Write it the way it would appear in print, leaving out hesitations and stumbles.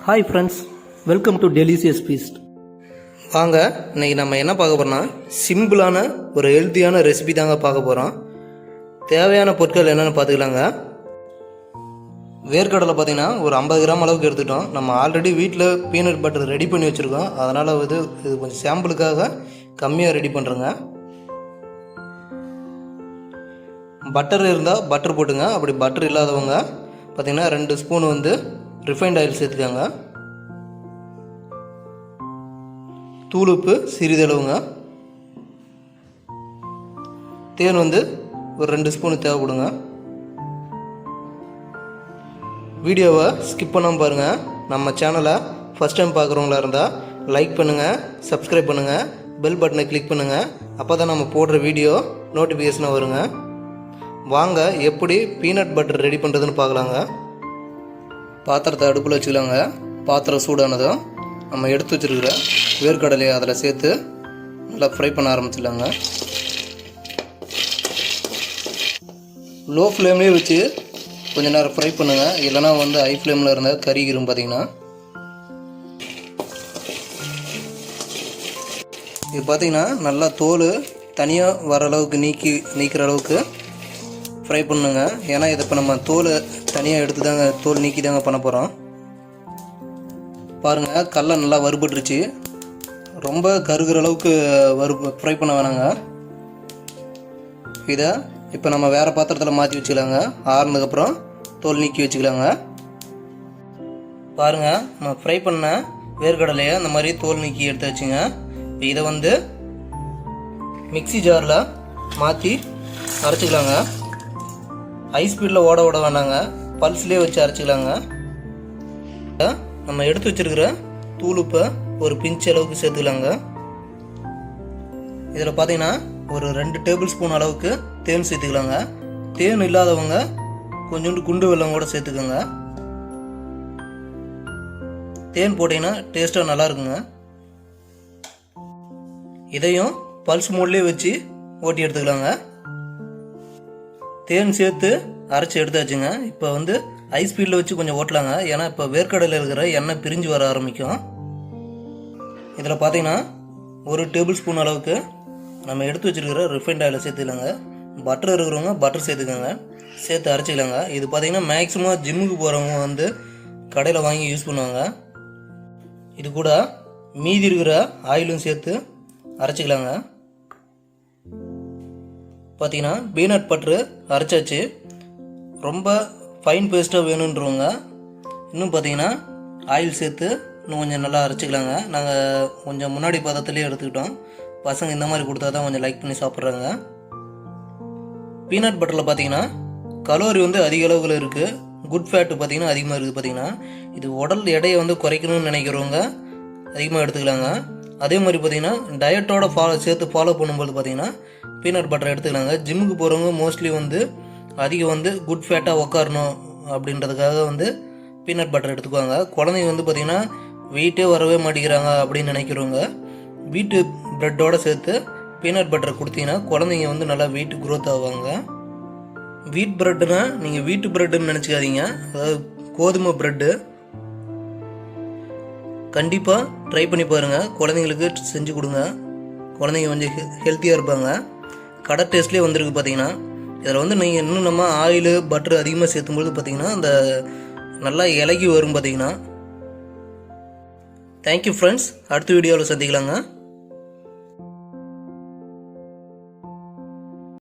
Hi friends, welcome to delicious feast. வாங்க, இன்றைக்கி நம்ம என்ன பார்க்க போகிறோம்னா சிம்பிளான ஒரு ஹெல்த்தியான ரெசிபி தாங்க பார்க்க போகிறோம். தேவையான பொருட்கள் என்னென்னு பார்த்துக்கலாங்க. வேர்க்கடலை பார்த்திங்கன்னா ஒரு 50 கிராம் அளவுக்கு எடுத்துக்கிட்டோம். நம்ம ஆல்ரெடி வீட்டில் பீனட் பட்டர் ரெடி பண்ணி வச்சுருக்கோம். அதனால் இது கொஞ்சம் சாம்பிளுக்காக கம்மியாக ரெடி பண்ணுறோங்க. பட்டர் இருந்தால் பட்டர் போட்டுங்க. அப்படி பட்டர் இல்லாதவங்க பார்த்திங்கன்னா 2 ஸ்பூன் ரிஃபைண்ட் ஆயில் சேர்த்துக்காங்க. தூளுப்பு சிறிதளவுங்க. தேன் ஒரு 2 ஸ்பூன் தேவைப்படுங்க. வீடியோவை ஸ்கிப் பண்ணாமல் பாருங்கள். நம்ம சேனலை ஃபஸ்ட் டைம் பார்க்குறவங்களா இருந்தால் லைக் பண்ணுங்கள், சப்ஸ்கிரைப் பண்ணுங்கள், பெல் பட்டனை கிளிக் பண்ணுங்கள். அப்போ தான் நம்ம போடுற வீடியோ நோட்டிஃபிகேஷனாக வருங்க. வாங்க, எப்படி பீனட் பட்டர் ரெடி பண்ணுறதுன்னு பார்க்கலாங்க. பாத்திரத்தை அடுப்பில் வச்சுக்கலாங்க. பாத்திரம் சூடானதும் நம்ம எடுத்து வச்சுருக்கிற வேர்க்கடலையை அதில் சேர்த்து நல்லா ஃப்ரை பண்ண ஆரம்பிச்சிடலாங்க. லோ ஃப்ளேம்லேயே வச்சு கொஞ்சம் நேரம் ஃப்ரை பண்ணுங்கள். இல்லைனா ஹை ஃப்ளேமில் இருந்தால் கறிகிரும். பார்த்திங்கன்னா இது பார்த்திங்கன்னா நல்லா தோல் தனியாக வர அளவுக்கு நீக்கிற அளவுக்கு ஃப்ரை பண்ணுங்க. ஏன்னா இதை இப்போ நம்ம தோலை தனியாக எடுத்து தாங்க தோல் நீக்கி தாங்க பண்ண போகிறோம். பாருங்கள், கடலை நல்லா வறுபட்டுருச்சு. ரொம்ப கருகிற அளவுக்கு ஃப்ரை பண்ண வேணாங்க. இதை இப்போ நம்ம வேறு பாத்திரத்தில் மாற்றி வச்சுக்கலாங்க. ஆறுனதுக்கப்புறம் தோல் நீக்கி வச்சுக்கலாங்க. பாருங்கள், நம்ம ஃப்ரை பண்ண வேர்க்கடலையை அந்த மாதிரி தோல் நீக்கி எடுத்து வச்சுங்க. இதை மிக்ஸி ஜாரில் மாற்றி அரைச்சிக்கலாங்க. ஹை ஸ்பீடில் ஓட வேணாங்க, பல்ஸ்லேயே வச்சு அரைச்சிக்கலாங்க. நம்ம எடுத்து வச்சுருக்கிற தூளுப்பை ஒரு பிஞ்ச் அளவுக்கு சேர்த்துக்கலாங்க. இதில் பார்த்தீங்கன்னா ஒரு 2 டேபிள் ஸ்பூன் அளவுக்கு தேன் சேர்த்துக்கலாங்க. தேன் இல்லாதவங்க கொஞ்சோண்டு குண்டு வெல்லம் கூட சேர்த்துக்கோங்க. தேன் போட்டிங்கன்னா டேஸ்ட்டாக நல்லா இருக்குங்க. இதையும் பல்ஸ் மோட்லேயே வச்சு ஓட்டி எடுத்துக்கலாங்க. தேன் சேர்த்து அரைச்சி எடுத்தாச்சுங்க. இப்போ ஹை ஸ்பீடில் வச்சு கொஞ்சம் ஓட்டலாங்க. ஏன்னா இப்போ வேர்க்கடலையில் இருக்கிற எண்ணெய் பிரிஞ்சு வர ஆரம்பிக்கும். இதில் பார்த்தீங்கன்னா ஒரு டேபிள் ஸ்பூன் அளவுக்கு நம்ம எடுத்து வச்சுருக்கிற ரிஃபைண்ட் ஆயிலை சேர்த்துக்கலாங்க. பட்டர் இருக்கிறவங்க பட்டர் சேர்த்துக்கோங்க. சேர்த்து அரைச்சிக்கலாங்க. இது பார்த்திங்கன்னா மேக்ஸிமம் ஜிம்முக்கு போகிறவங்க கடையில் வாங்கி யூஸ் பண்ணுவாங்க. இது கூட மீதி இருக்கிற ஆயிலும் சேர்த்து அரைச்சிக்கலாங்க. பார்த்தீங்கன்னா பீனட் பட்டரு அரைச்சாச்சு. ரொம்ப ஃபைன் பேஸ்ட்டாக வேணுன்றவங்க இன்னும் பார்த்தீங்கன்னா ஆயில் சேர்த்து இன்னும் கொஞ்சம் நல்லா அரைச்சிக்கலாங்க. நாங்கள் கொஞ்சம் முன்னாடி பதத்துலேயே எடுத்துக்கிட்டோம். பசங்க இந்த மாதிரி கொடுத்தா தான் கொஞ்சம் லைக் பண்ணி சாப்பிட்றாங்க. பீனட் பட்டரில் பார்த்தீங்கன்னா கலோரி அதிக அளவில் இருக்குது. குட் ஃபேட்டு பார்த்தீங்கன்னா அதிகமாக இருக்குது. பார்த்தீங்கன்னா இது உடல் எடையை குறைக்கணும்னு நினைக்கிறவங்க அதிகமாக எடுத்துக்கலாங்க. அதே மாதிரி பார்த்தீங்கன்னா டயட்டோட சேர்த்து ஃபாலோ பண்ணும்போது பார்த்தீங்கன்னா பீனட் பட்டர் எடுத்துக்கலாங்க. ஜிம்முக்கு போகிறவங்க மோஸ்ட்லி அதிகம் குட் ஃபேட்டாக உக்காரணும் அப்படின்றதுக்காக பீனட் பட்டர் எடுத்துக்குவாங்க. குழந்தைங்க பார்த்தீங்கன்னா வெயிட்டே வரவே மாட்டேங்கிறாங்க அப்படின்னு நினைக்கிறவங்க வீட்டு ப்ரெட்டோடு சேர்த்து பீனட் பட்டர் கொடுத்தீங்கன்னா குழந்தைங்க நல்லா வெயிட் க்ரோத் ஆவாங்க. வீட் ப்ரெட்டுனா நீங்கள் வீட்டு ப்ரெட்டுன்னு நினச்சிக்காதீங்க. அதாவது கோதுமை ப்ரெட்டு. கண்டிப்பாக ட்ரை பண்ணி பாருங்கள். குழந்தைங்களுக்கு செஞ்சு கொடுங்க. குழந்தைங்க கொஞ்சம் ஹெல்த்தியாக இருப்பாங்க. கடை டேஸ்ட்லேயே வந்திருக்கு. பார்த்தீங்கன்னா இதில் நீங்கள் இன்னும் நம்ம ஆயிலு பட்டர் அதிகமாக சேர்த்தும்போது பார்த்தீங்கன்னா அந்த நல்லா இலகி வரும். பார்த்தீங்கன்னா தேங்க்யூ ஃப்ரெண்ட்ஸ். அடுத்த வீடியோவில் சந்திக்கலாங்க.